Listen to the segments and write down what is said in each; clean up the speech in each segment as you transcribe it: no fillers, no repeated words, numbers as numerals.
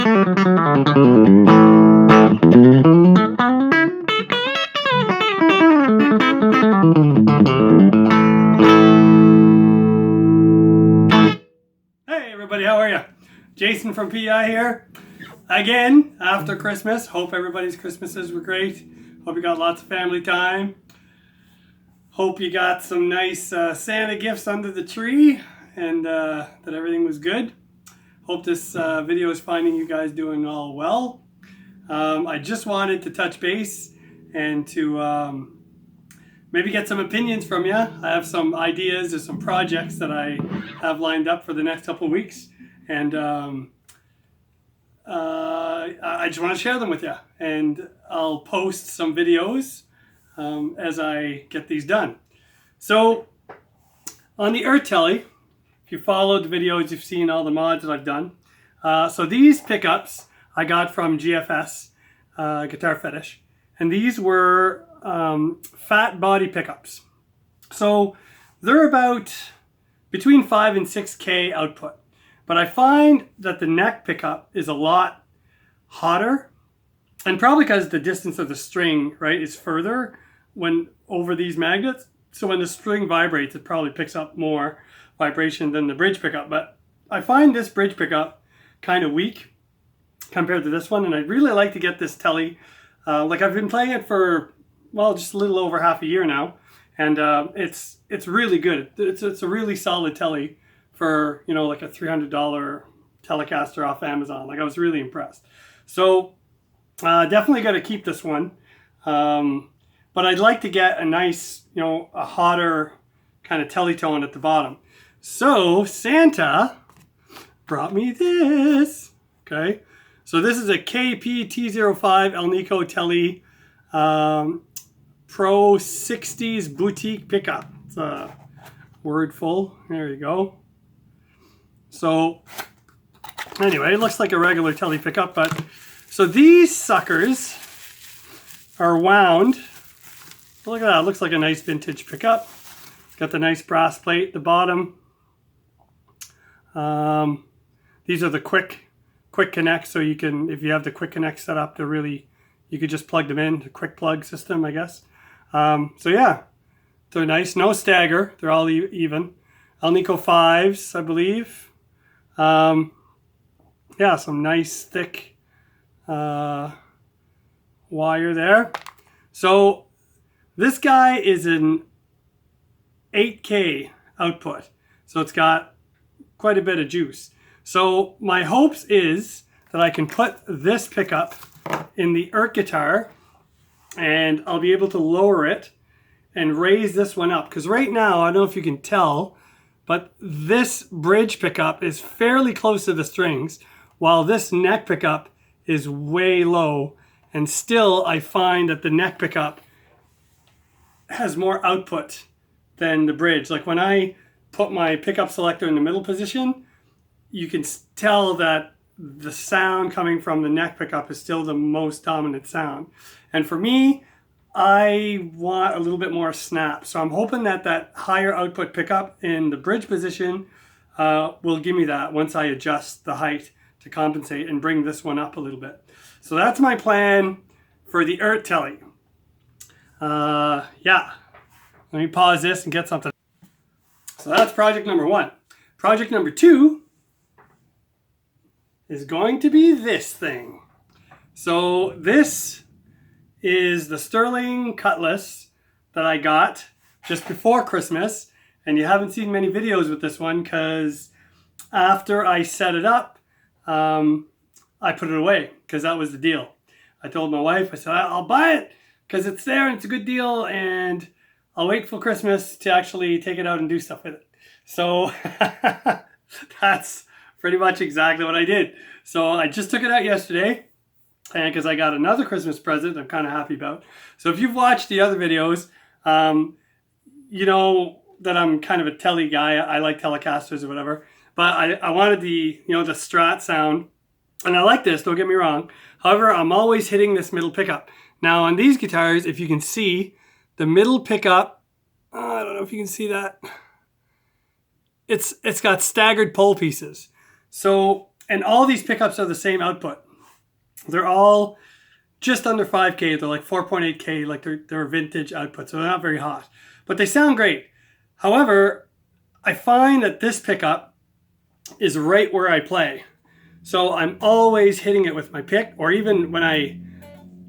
Everybody, how are you? Jason from PI here. Again, after Christmas. Hope everybody's Christmases were great. Hope you got lots of family time. Hope you got some nice Santa gifts under the tree and that everything was good. Hope this video is finding you guys doing all well. I just wanted to touch base and to maybe get some opinions from you. I have some ideas or some projects that I have lined up for the next couple of weeks, and I just want to share them with you. And I'll post some videos as I get these done. So on the Earth Telly, if you followed the videos, you've seen all the mods that I've done. So these pickups I got from GFS, Guitar Fetish, and these were fat body pickups. So they're about between 5 and 6K output. But I find that the neck pickup is a lot hotter, and probably because the distance of the string, right, is further when over these magnets. So when the string vibrates, it probably picks up more vibration than the bridge pickup. But I find this bridge pickup kind of weak compared to this one, and I'd really like to get this Telly. Like I've been playing it for, well, just a little over half a year now, and it's really good. It's a really solid Telly for, you know, like a $300 Telecaster off Amazon. Like I was really impressed. So definitely got to keep this one. But I'd like to get a nice, you know, a hotter kind of Telly tone at the bottom. So Santa brought me this. Okay. So this is a KP T05 Alnico Telly Pro 60s Boutique pickup. It's a word full. There you go. So anyway, it looks like a regular Telly pickup, but so these suckers are wound. Look at that, it looks like a nice vintage pickup. It's got the nice brass plate at the bottom. These are the quick connects, so you can, if you have the quick connect set up, to really, you could just plug them in, the quick plug system, I guess. So yeah, they're nice, no stagger, they're all even. Alnico 5s, I believe. Yeah, some nice thick wire there. So this guy is an 8K output, so it's got quite a bit of juice. So my hopes is that I can put this pickup in the Earth guitar, and I'll be able to lower it and raise this one up. Because right now, I don't know if you can tell, but this bridge pickup is fairly close to the strings, while this neck pickup is way low. And still, I find that the neck pickup has more output than the bridge. Like when I put my pickup selector in the middle position, you can tell that the sound coming from the neck pickup is still the most dominant sound. And for me, I want a little bit more snap. So I'm hoping that that higher output pickup in the bridge position will give me that once I adjust the height to compensate and bring this one up a little bit. So that's my plan for the Earth Telly. Yeah, let me pause this and get something. So that's project number 1. Project number 2 is going to be this thing. So this is the Sterling Cutlass that I got just before Christmas, and you haven't seen many videos with this one because after I set it up, I put it away because that was the deal. I told my wife, I said, I'll buy it because it's there and it's a good deal, and I'll wait for Christmas to actually take it out and do stuff with it. So that's pretty much exactly what I did. So I just took it out yesterday, and because I got another Christmas present I'm kind of happy about. So if you've watched the other videos, you know that I'm kind of a Telly guy. I like Telecasters or whatever. But I wanted the, you know, the Strat sound. And I like this, don't get me wrong. However, I'm always hitting this middle pickup. Now on these guitars, if you can see, the middle pickup, I don't know if you can see that. It's got staggered pole pieces. So And all these pickups are the same output. They're all just under 5K. They're like 4.8K, like they're vintage output, so they're not very hot. But they sound great. However, I find that this pickup is right where I play. So I'm always hitting it with my pick, or even when I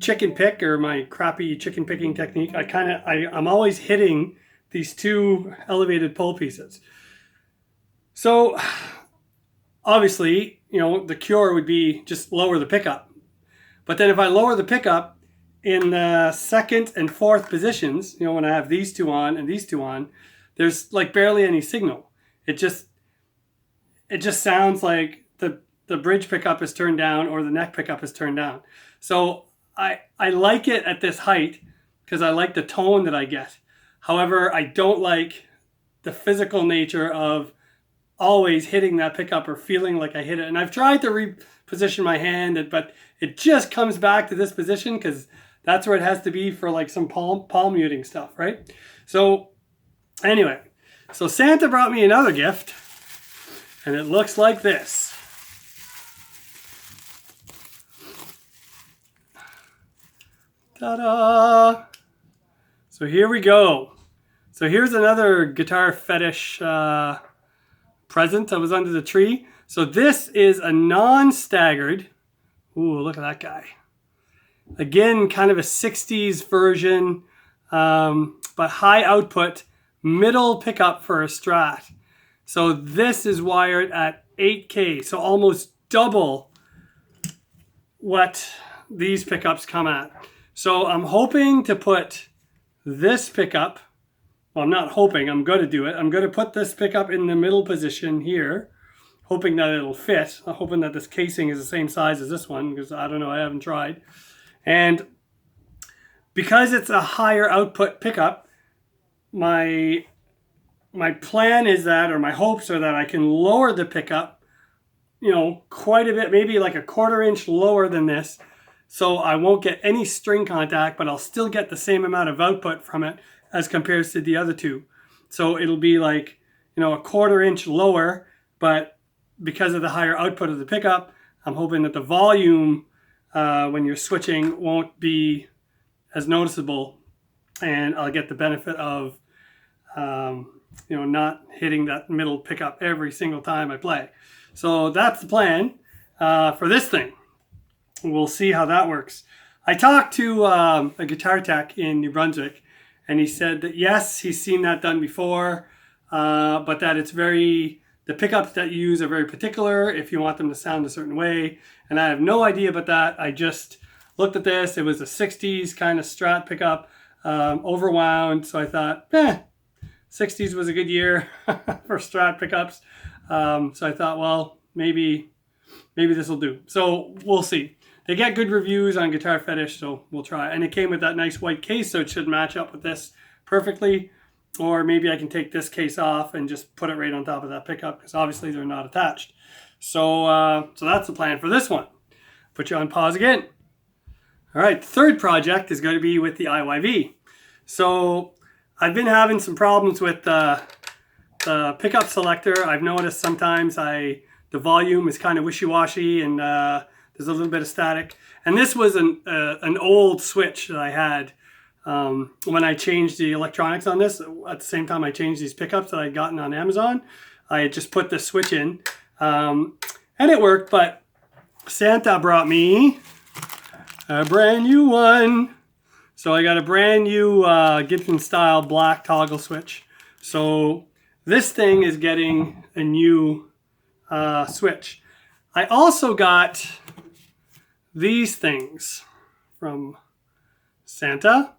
chicken pick or my crappy chicken picking technique, I'm always hitting these two elevated pole pieces. So obviously, the cure would be just lower the pickup. But then if I lower the pickup in the second and fourth positions, when I have these two on and these two on, there's like barely any signal. It just sounds like the bridge pickup is turned down or the neck pickup is turned down. So I like it at this height because I like the tone that I get. However, I don't like the physical nature of always hitting that pickup or feeling like I hit it. And I've tried to reposition my hand, but it just comes back to this position because that's where it has to be for like some palm muting stuff, right? So anyway, so Santa brought me another gift, and it looks like this. Ta-da! So here we go. So here's another guitar fetish present that was under the tree. So this is a non-staggered. Ooh, look at that guy. Again, kind of a 60s version, but high output, middle pickup for a Strat. So this is wired at 8K, so almost double what these pickups come at. So I'm hoping to put this pickup, well, I'm not hoping, I'm going to do it. I'm going to put this pickup in the middle position here, hoping that it'll fit. I'm hoping that this casing is the same size as this one, because I don't know, I haven't tried. And because it's a higher output pickup, my plan is that, or my hopes are that I can lower the pickup, quite a bit, maybe like a 1/4 inch lower than this. So I won't get any string contact, but I'll still get the same amount of output from it as compared to the other two. So it'll be like, a 1/4 inch lower, but because of the higher output of the pickup, I'm hoping that the volume when you're switching won't be as noticeable, and I'll get the benefit of not hitting that middle pickup every single time I play. So that's the plan for this thing. We'll see how that works. I talked to a guitar tech in New Brunswick, and he said that yes, he's seen that done before, but that the pickups that you use are very particular if you want them to sound a certain way. And I have no idea about that. I just looked at this. It was a 60s kind of Strat pickup, overwound. So I thought, 60s was a good year for Strat pickups. So I thought, well, maybe this will do. So we'll see. They get good reviews on Guitar Fetish, so we'll try. And it came with that nice white case, so it should match up with this perfectly. Or maybe I can take this case off and just put it right on top of that pickup, because obviously they're not attached. So that's the plan for this one. Put you on pause again. All right, the third project is going to be with the IYV. So I've been having some problems with the pickup selector. I've noticed sometimes the volume is kind of wishy-washy, and there's a little bit of static. And this was an old switch that I had when I changed the electronics on this. At the same time I changed these pickups that I'd gotten on Amazon, I had just put this switch in, and it worked. But Santa brought me a brand new one. So I got a brand new Gibson style black toggle switch. So this thing is getting a new switch. I also got these things from Santa.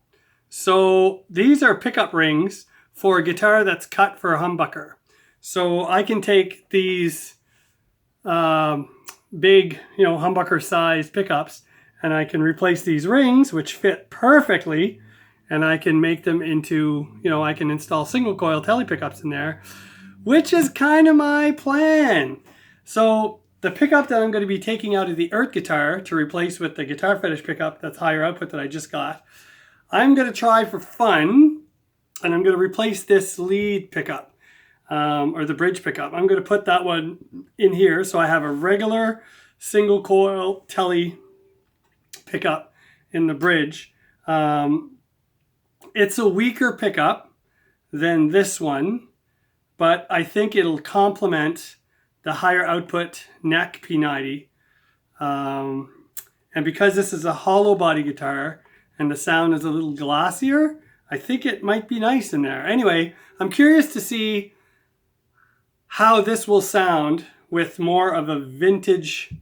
So these are pickup rings for a guitar that's cut for a humbucker. So I can take these big, humbucker sized pickups, and I can replace these rings, which fit perfectly, and I can make them into, I can install single coil tele pickups in there, which is kind of my plan. So the pickup that I'm going to be taking out of the Earth guitar to replace with the Guitar Fetish pickup that's higher output that I just got, I'm going to try for fun, and I'm going to replace this lead pickup. or the bridge pickup. I'm going to put that one in here. So I have a regular single coil telly pickup in the bridge. It's a weaker pickup than this one, but I think it'll complement the higher output neck P90. And because this is a hollow body guitar and the sound is a little glossier, I think it might be nice in there. Anyway, I'm curious to see how this will sound with more of a vintage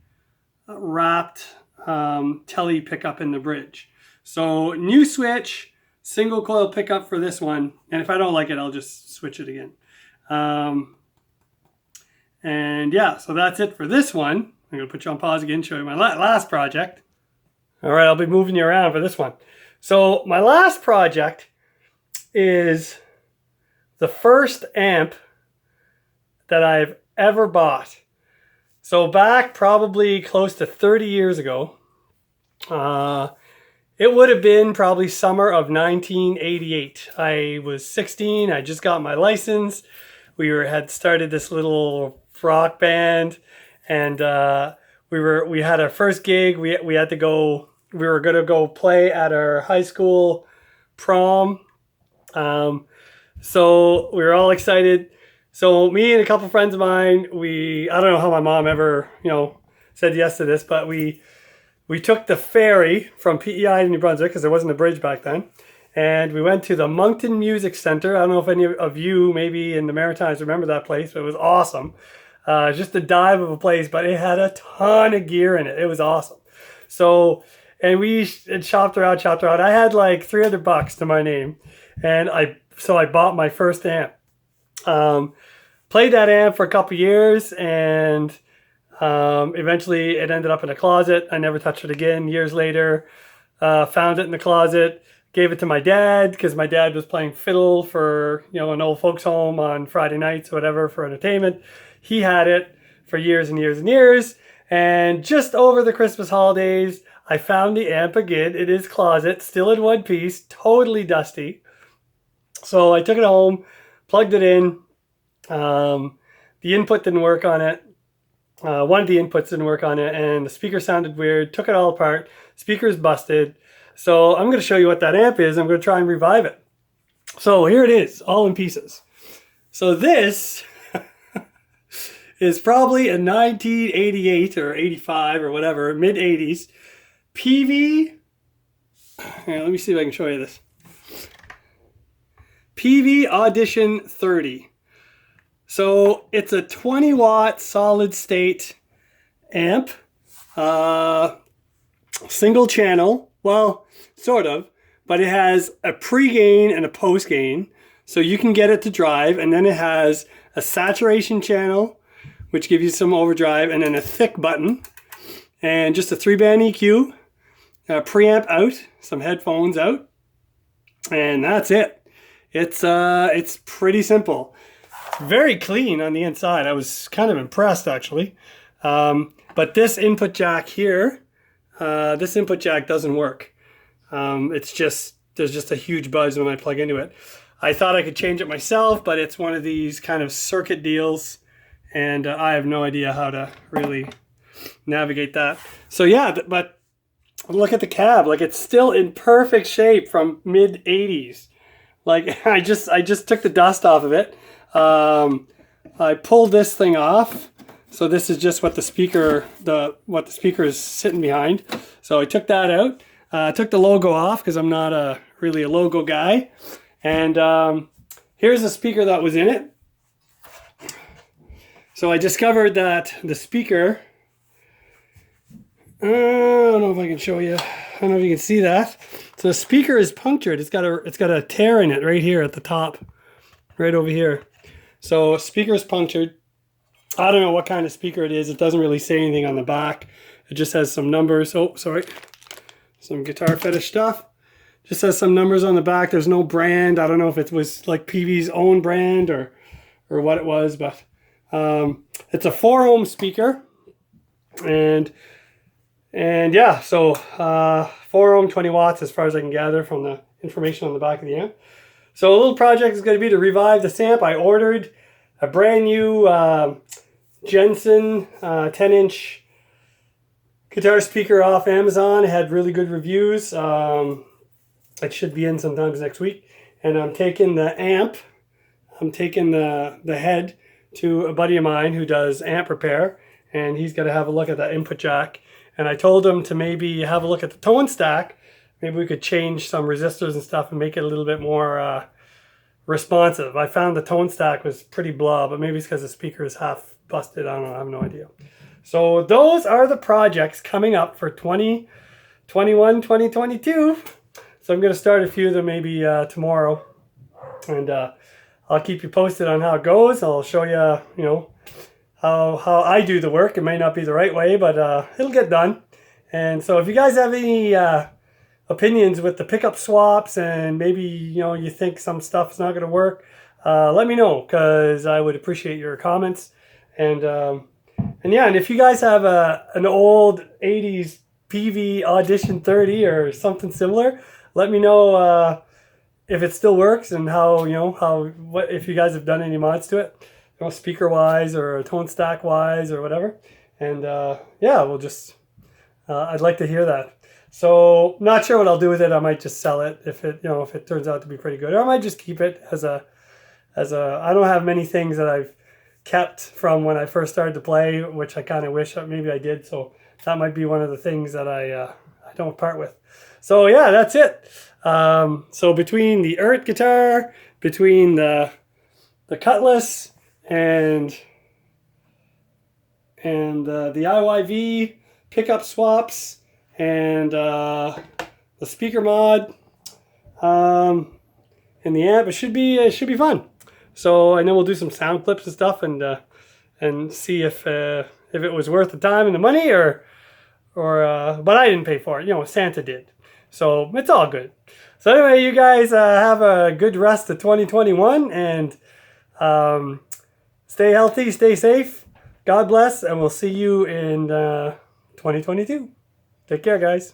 wrapped telly pickup in the bridge. So new switch, single coil pickup for this one. And if I don't like it, I'll just switch it again. And yeah, so that's it for this one. I'm going to put you on pause again, show you my last project. All right, I'll be moving you around for this one. So my last project is the first amp that I've ever bought. So back probably close to 30 years ago, it would have been probably summer of 1988. I was 16, I just got my license. Had started this little rock band, and we had our first gig. We were going to go play at our high school prom. So we were all excited. So me and a couple friends of mine, I don't know how my mom ever, said yes to this, but we took the ferry from PEI to New Brunswick, because there wasn't a bridge back then. And we went to the Moncton Music Center. I don't know if any of you maybe in the Maritimes remember that place, but it was awesome. Just a dive of a place, but it had a ton of gear in it. It was awesome. So, and we shopped around. I had like $300 to my name. And I bought my first amp. Played that amp for a couple years, and eventually it ended up in a closet. I never touched it again. Years later, found it in the closet, gave it to my dad, because my dad was playing fiddle for an old folks home on Friday nights or whatever for entertainment. He had it for years and years and years, and just over the Christmas holidays, I found the amp again in his closet, still in one piece, totally dusty. So I took it home, plugged it in. The input didn't work on it. One of the inputs didn't work on it, and the speaker sounded weird. Took it all apart. Speaker's busted. So I'm going to show you what that amp is. I'm going to try and revive it. So here it is, all in pieces. So this is probably a 1988 or 85 or whatever, mid-80s PV. Here, let me see if I can show you this. PV Audition 30. So it's a 20 watt solid state amp, single channel. Well, sort of, but it has a pre-gain and a post-gain, so you can get it to drive, and then it has a saturation channel, which gives you some overdrive, and then a thick button, and just a 3-band EQ, a preamp out, some headphones out, and that's it. It's pretty simple. Very clean on the inside. I was kind of impressed, actually. But this input jack here, this input jack doesn't work. There's just a huge buzz when I plug into it. I thought I could change it myself, but it's one of these kind of circuit deals, and I have no idea how to really navigate that. So yeah, but look at the cab. Like, it's still in perfect shape from mid 80s. Like, I just took the dust off of it. I pulled this thing off. So this is just what the speaker is sitting behind. So I took that out. Took the logo off because I'm not really a logo guy. And here's the speaker that was in it. So I discovered that the speaker, I don't know if I can show you. I don't know if you can see that. So the speaker is punctured. It's got a tear in it right here at the top, right over here. So speaker is punctured. I don't know what kind of speaker it is. It doesn't really say anything on the back. It just has some numbers. Oh, sorry. Some guitar fetish stuff. Just has some numbers on the back. There's no brand. I don't know if it was like PV's own brand or what it was, but it's a 4-ohm speaker. And yeah, so 4-ohm, 20 watts as far as I can gather from the information on the back of the amp. So a little project is going to be to revive this amp. I ordered a brand new Jensen 10-inch guitar speaker off Amazon. It had really good reviews. It should be in sometimes next week. And I'm taking the amp. I'm taking the head to a buddy of mine who does amp repair, and he's got to have a look at that input jack. And I told him to maybe have a look at the tone stack. Maybe we could change some resistors and stuff and make it a little bit more responsive. I found the tone stack was pretty blah, but maybe it's because the speaker is half busted. I don't know. I have no idea. So those are the projects coming up for 2021, 2022. So I'm going to start a few of them maybe tomorrow. And I'll keep you posted on how it goes. I'll show you, you know, how I do the work. It may not be the right way, but it'll get done. And so if you guys have any opinions with the pickup swaps, and maybe, you know, you think some stuff is not going to work, let me know, because I would appreciate your comments. And yeah, and if you guys have an old 80s PV Audition 30 or something similar, let me know if it still works, and how, you know, what if you guys have done any mods to it, you know, speaker wise or tone stack wise or whatever. And yeah, we'll just I'd like to hear that. So not sure what I'll do with it. I might just sell it if it, you know, if it turns out to be pretty good, or I might just keep it as a I don't have many things that I've kept from when I first started to play, which I kind of wish maybe I did. So that might be one of the things that I don't part with. So yeah, that's it. So between the Ert guitar, between the Cutlass, and the IYV pickup swaps, and the speaker mod, and the amp, it should be fun. So, and then we'll do some sound clips and stuff, and see if it was worth the time and the money, or but I didn't pay for it. You know, Santa did. So it's all good. So anyway, you guys have a good rest of 2021, and stay healthy, stay safe. God bless, and we'll see you in 2022. Take care, guys.